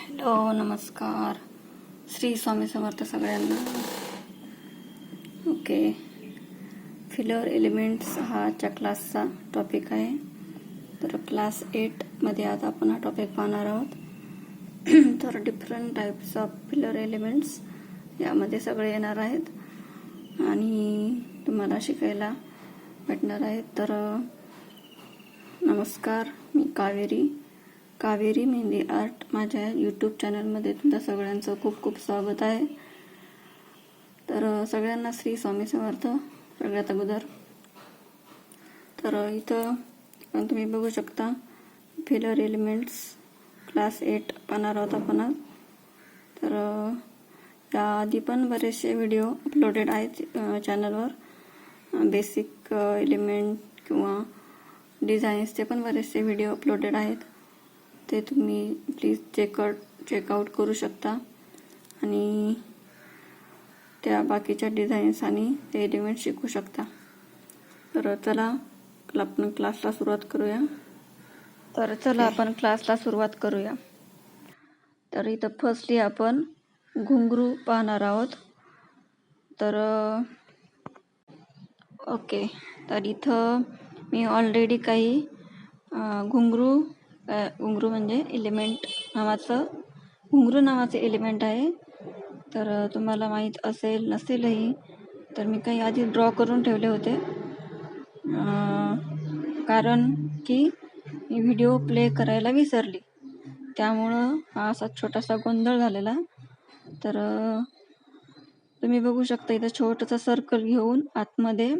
Hello, नमस्कार. श्री स्वामी समर्थ सगळ्यांना. Okay, filler elements हा आजच्या क्लासचा टॉपिक आहे. तर क्लास 8मध्ये आज आपण हा टॉपिक पाहणार आहोत. तर different types of filler elements यामध्ये सगळे येणार आहेत आणि तुम्हाला शिकायला भेटणार आहेत. तर नमस्कार, मी कावेरी मेहंदी आर्ट माझ्या यूट्यूब चॅनलमध्ये तुमच्या सगळ्यांचं खूप खूप स्वागत आहे. तर सगळ्यांना श्री स्वामी समर्थ. सगळ्यात अगोदर तर इथं तुम्ही बघू शकता फिलर एलिमेंट्स क्लास 8 पाहणार आहोत आपण आज. तर याआधी पण बरेचसे व्हिडिओ अपलोडेड आहेत चॅनलवर. बेसिक एलिमेंट किंवा डिझाईन्सचे पण बरेचसे व्हिडिओ अपलोडेड आहेत. ते तुम्ही प्लीज चेकआउट करू शकता आणि त्या बाकीच्या डिझाईन्स आणि ते एलिमेंट शिकू शकता. तर चला आपण क्लासला सुरुवात करूया. तर इथं फर्स्टली आपण घुंगरू पाहणार आहोत. तर ओके, तर इथं मी ऑलरेडी काही घुंगरू म्हणजे घुंगरू नावाचे एलिमेंट आहे. तर तुम्हाला माहीत असेल नसेलही तर मी काही आधी ड्रॉ करून ठेवले होते, कारण की मी व्हिडिओ प्ले करायला विसरली, त्यामुळं हा असा छोटासा गोंधळ झालेला. तर तुम्ही बघू शकता इथं छोटासा सर्कल घेऊन आतमध्ये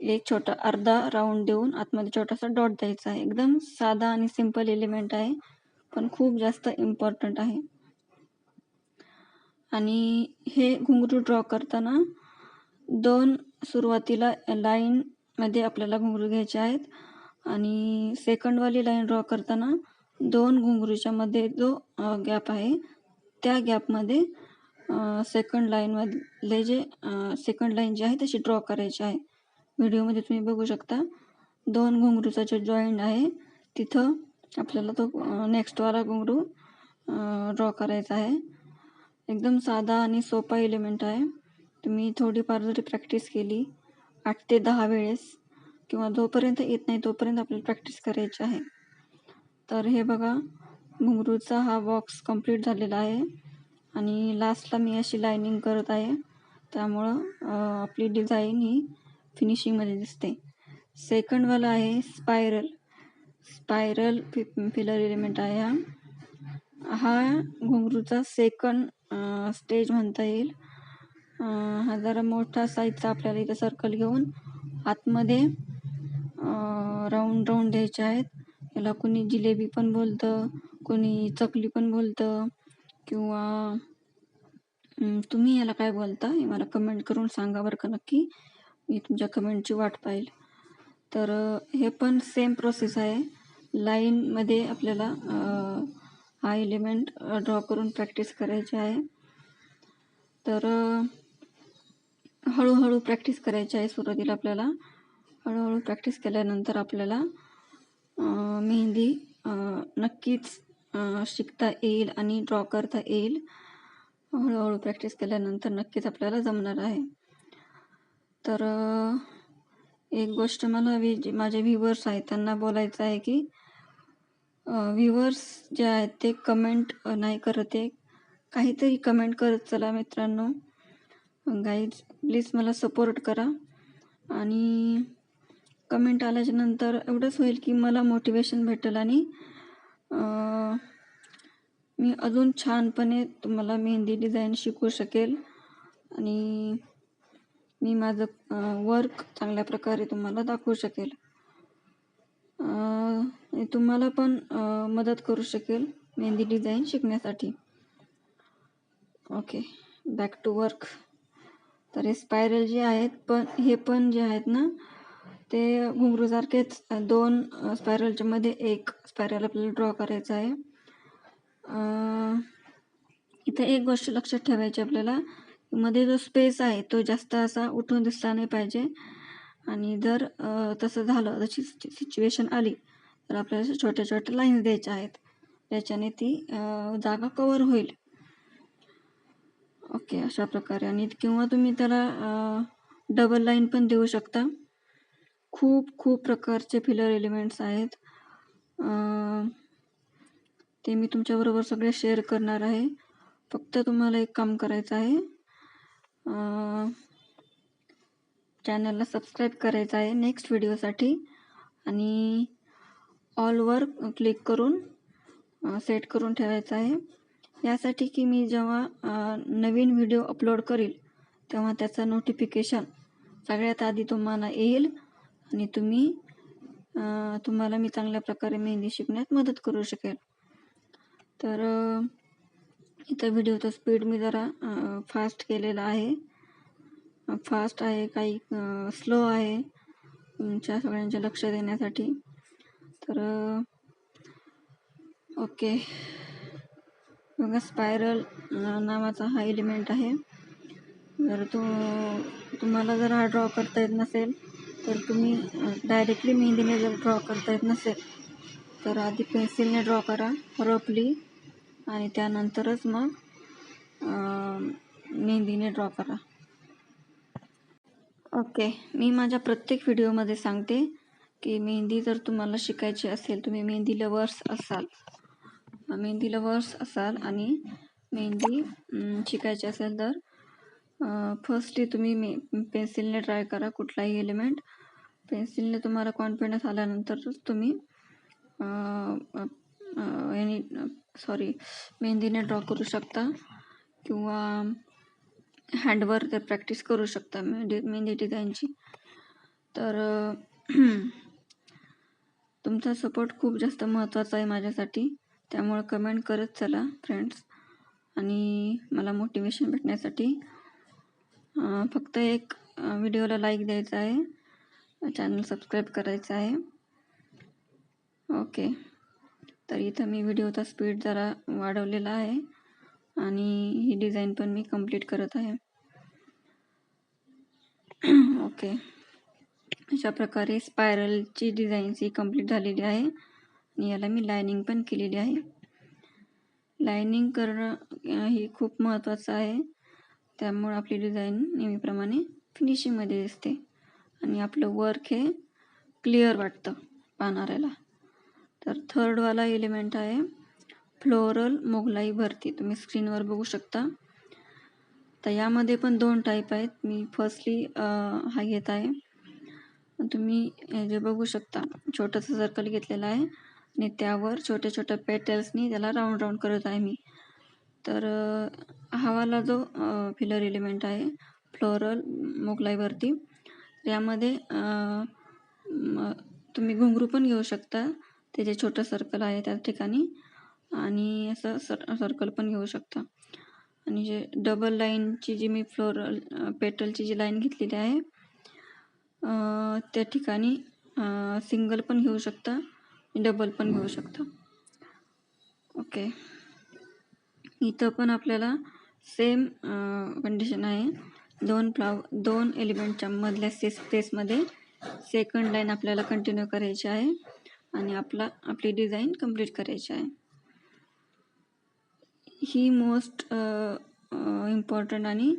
एक छोटा अर्धा राऊंड देऊन आतमध्ये छोटासा डॉट द्यायचा आहे. एकदम साधा आणि सिंपल एलिमेंट आहे, पण खूप जास्त इम्पॉर्टंट आहे. आणि हे घुंगरू ड्रॉ करताना सुरुवातीला लाईन मध्ये आपल्याला घुंगरू घ्यायचे आहेत आणि सेकंडवाली लाईन ड्रॉ करताना 2 घुंगरूच्या मध्ये जो गॅप आहे त्या गॅपमध्ये सेकंड लाईन जी आहे तशी ड्रॉ करायची आहे. व्हिडिओमध्ये तुम्ही बघू शकता 2 घुंगरूचा जो जॉईंट आहे तिथं आपल्याला तो नेक्स्टवाला घुंगरू ड्रॉ करायचा आहे. एकदम साधा आणि सोपा एलिमेंट आहे. तुम्ही थोडीफार जरी प्रॅक्टिस केली 8 ते 10 वेळेस किंवा जोपर्यंत येत नाही तोपर्यंत आपल्याला प्रॅक्टिस करायची आहे. तर हे बघा, घुंगरूचा हा बॉक्स कंप्लीट झालेला आहे आणि लास्टला मी अशी लाईनिंग करत आहे, त्यामुळं आपली डिझाईन ही फिनिशिंगमध्ये दिसते. सेकंडवाला आहे स्पायरल फिलर एलिमेंट आहे. हा घुंगरूचा सेकंड स्टेज म्हणता येईल. हा जरा मोठा साईजचा आपल्याला इथं सर्कल घेऊन आतमध्ये राऊंड द्यायचे आहेत. याला कोणी जिलेबी पण बोलतं, कोणी चकली पण बोलतं, किंवा तुम्ही याला काय बोलता हे मला कमेंट करून सांगा बरं का नक्की. मी तुमच्या कमेंटची वाट पाहिल. तर हे पण सेम प्रोसेस आहे. लाईनमध्ये आपल्याला हा एलिमेंट ड्रॉ करून प्रॅक्टिस करायची आहे. तर हळूहळू प्रॅक्टिस करायची आहे. सुरुवातीला आपल्याला हळूहळू प्रॅक्टिस केल्यानंतर आपल्याला मेहंदी नक्कीच शिकता येईल आणि ड्रॉ करता येईल. हळूहळू प्रॅक्टिस केल्यानंतर नक्कीच आपल्याला जमणार आहे. तर एक गोष्ट मला माझे व्ह्यूवर्स आहेत त्यांना बोलायचं आहे की व्ह्यूवर्स जे आहेत ते कमेंट नाही करत आहे. काहीतरी कमेंट करत चला मित्रांनो. गाईज प्लीज मला सपोर्ट करा आणि कमेंट आल्याच्या नंतर एवढंच होईल की मला मोटिवेशन भेटेल आणि मी अजून छानपणे तुम्हाला मेहंदी डिझाईन शिकवू शकेल आणि मी माझं वर्क चांगल्या प्रकारे तुम्हाला दाखवू शकेल. तुम्हाला पण मदत करू शकेल मेहंदी डिझाईन शिकण्यासाठी. Okay, back to work. तर हे स्पायरल जे आहेत हे पण जे आहेत ना ते घुंगरूसारखेच 2 स्पायरलच्या मध्ये एक स्पायरल आपल्याला ड्रॉ करायचा आहे. इथे एक गोष्ट लक्षात ठेवायची आपल्याला, मध्ये जो स्पेस आहे तो जास्त असा उठून दिसला नाही पाहिजे. आणि जर तसं झालं, तशी सिच्युएशन आली तर आपल्याला छोट्या छोट्या लाईन्स द्यायच्या आहेत. याच्याने ती जागा कवर होईल. ओके, अशा प्रकारे. आणि किंवा तुम्ही त्याला डबल लाईन पण देऊ शकता. खूप प्रकारचे फिलर एलिमेंट्स आहेत. ते मी तुमच्याबरोबर सगळे शेअर करणार आहे. फक्त तुम्हाला एक काम करायचं आहे, चॅनलला सबस्क्राईब करायचं आहे नेक्स्ट व्हिडिओसाठी आणि ऑलवर क्लिक करून सेट करून ठेवायचं आहे. यासाठी की मी जेव्हा नवीन व्हिडिओ अपलोड करील तेव्हा त्याचं नोटिफिकेशन सगळ्यात आधी तुम्हाला येईल आणि तुम्हाला मी चांगल्या प्रकारे मेहंदी शिकण्यात मदत करू शकेल. तर इथं व्हिडिओचा स्पीड मी जरा फास्ट केलेला आहे. फास्ट आहे, काही स्लो आहे, तुमच्या सगळ्यांचे लक्ष देण्यासाठी. तर ओके, बघा, स्पायरल नावाचा हा एलिमेंट आहे. जर तुम्हाला जर हा ड्रॉ करता येत नसेल तर तुम्ही डायरेक्टली मेहंदीने जर ड्रॉ करता येत नसेल तर आधी पेन्सिलने ड्रॉ करा रफली आणि त्यानंतरच मग मेहंदीने ड्रॉ करा. ओके, मी माझ्या प्रत्येक व्हिडिओमध्ये सांगते की मेहंदी जर तुम्हाला शिकायची असेल, तुम्ही मेहंदी लवर्स असाल आणि मेहंदी शिकायची असेल तर फर्स्टली तुम्ही पेन्सिलने ट्राय करा कुठलाही एलिमेंट. पेन्सिलने तुम्हाला कॉन्फिडन्स आल्यानंतरच तुम्ही मेहंदीने ड्रॉ करू शकता किंवा हँडवर तर प्रॅक्टिस करू शकता मेहंदी डिझाईनची. तर तुमचा सपोर्ट खूप जास्त महत्त्वाचा आहे माझ्यासाठी, त्यामुळे कमेंट करत चला फ्रेंड्स. आणि मला मोटिवेशन भेटण्यासाठी फक्त एक व्हिडिओला लाईक द्यायचा आहे, चॅनल सबस्क्राईब करायचं आहे. ओके, तर इथं मी व्हिडिओचा स्पीड जरा वाढवलेला आहे आणि ही डिझाईन पण मी कंप्लीट करत आहे. ओके, अशा प्रकारे स्पायरलची डिझाईन ही कंप्लीट झालेली आहे आणि याला मी लायनिंग पण केलेली आहे. लायनिंग करणं ही खूप महत्त्वाचं आहे, त्यामुळे आपली डिझाईन नेहमीप्रमाणे फिनिशिंगमध्ये दिसते आणि आपलं वर्क हे क्लिअर वाटतं पाहणाऱ्याला. तर थर्डवाला एलिमेंट आहे फ्लोरल मोगलाई भरती. तुम्ही स्क्रीनवर बघू शकता. तर यामध्ये पण 2 टाईप आहेत. मी फर्स्टली हा घेत आहे. तुम्ही जे बघू शकता, छोटंसं सर्कल घेतलेलं आहे आणि त्यावर छोट्या पेटल्सनी त्याला राऊंड करत आहे मी. तर हा वाला जो फिलर एलिमेंट आहे फ्लोरल मोगलाईवरती, यामध्ये तुम्ही घुंगरू पण घेऊ शकता, ते जे छोटं सर्कल आहे त्या ठिकाणी, आणि असं सर्कल पण घेऊ शकता. आणि जे डबल लाईनची जी मी फ्लोरल पेटलची जी लाईन घेतलेली आहे त्या ठिकाणी सिंगल पण घेऊ शकता, डबल पण घेऊ शकता. ओके, इथं पण आपल्याला सेम कंडिशन आहे. 2 एलिमेंटच्या मधल्या स्पेसमध्ये सेकंड लाईन आपल्याला कंटिन्यू करायची आहे आणि आपली डिझाईन कंप्लीट करायची आहे. ही मोस्ट इम्पॉर्टंट आणि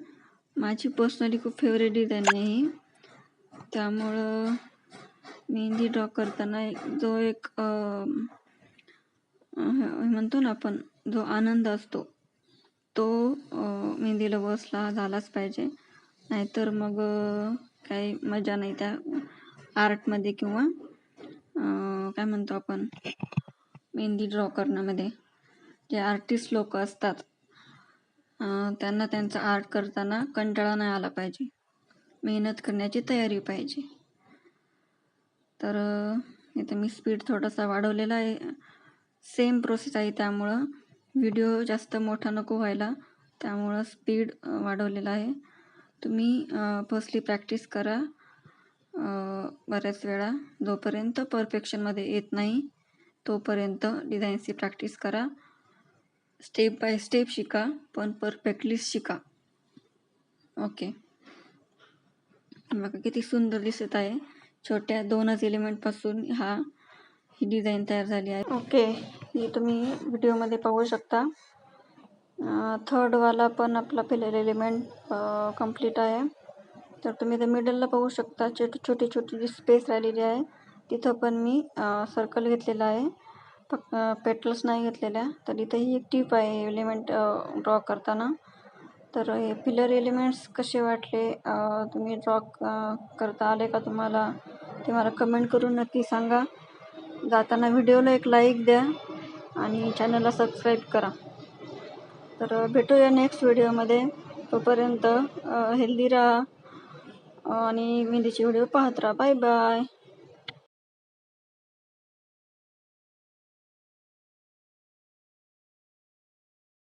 माझी पर्सनली खूप फेवरेट डिझाईन आहे ही. त्यामुळं मेहंदी ड्रॉ करताना जो एक म्हणतो ना आपण, जो आनंद असतो तो मेहंदी लवर्सला झालाच पाहिजे, नाहीतर मग काही मजा नाही त्या आर्टमध्ये किंवा काय म्हणतो आपण मेहंदी ड्रॉ करण्यामध्ये. जे आर्टिस्ट लोक असतात त्यांना त्यांचं आर्ट करताना कंटाळा नाही आला पाहिजे, मेहनत करण्याची तयारी पाहिजे. तर इथे मी स्पीड थोडासा वाढवलेला आहे. सेम प्रोसेस आहे, त्यामुळं व्हिडिओ जास्त मोठा नको व्हायला, त्यामुळं स्पीड वाढवलेला आहे. तुम्ही फर्स्टली प्रॅक्टिस करा बऱ्याच वेळा, जोपर्यंत परफेक्शनमध्ये येत नाही तोपर्यंत डिझाईनची प्रॅक्टिस करा. स्टेप बाय स्टेप शिका, पण परफेक्टली शिका. ओके, बघा किती सुंदर दिसत आहे. छोट्या 2च एलिमेंटपासून हा ही डिझाईन तयार झाली आहे. ओके, ही तुम्ही व्हिडिओमध्ये पाहू शकता. थर्डवाला पण आपला फिलर एलिमेंट कंप्लीट आहे. तर तुम्ही ते मिडलला पाहू शकता, छोटी छोटी जी स्पेस राहिलेली आहे तिथं पण मी सर्कल घेतलेला आहे, फक्त पेटल्स नाही घेतलेल्या. तर इथं ही एक टीप आहे एलिमेंट ड्रॉ करताना. तर हे फिलर एलिमेंट्स कसे वाटले, तुम्ही ड्रॉ करता आले का तुम्हाला, ते मला कमेंट करून नक्की सांगा. जाताना व्हिडिओला एक लाईक द्या आणि चॅनलला सबस्क्राईब करा. तर भेटूया नेक्स्ट व्हिडिओमध्ये. तोपर्यंत हेल्दी राहा आणि मेहंदीचे व्हिडिओ पाहत राहा. Bye bye.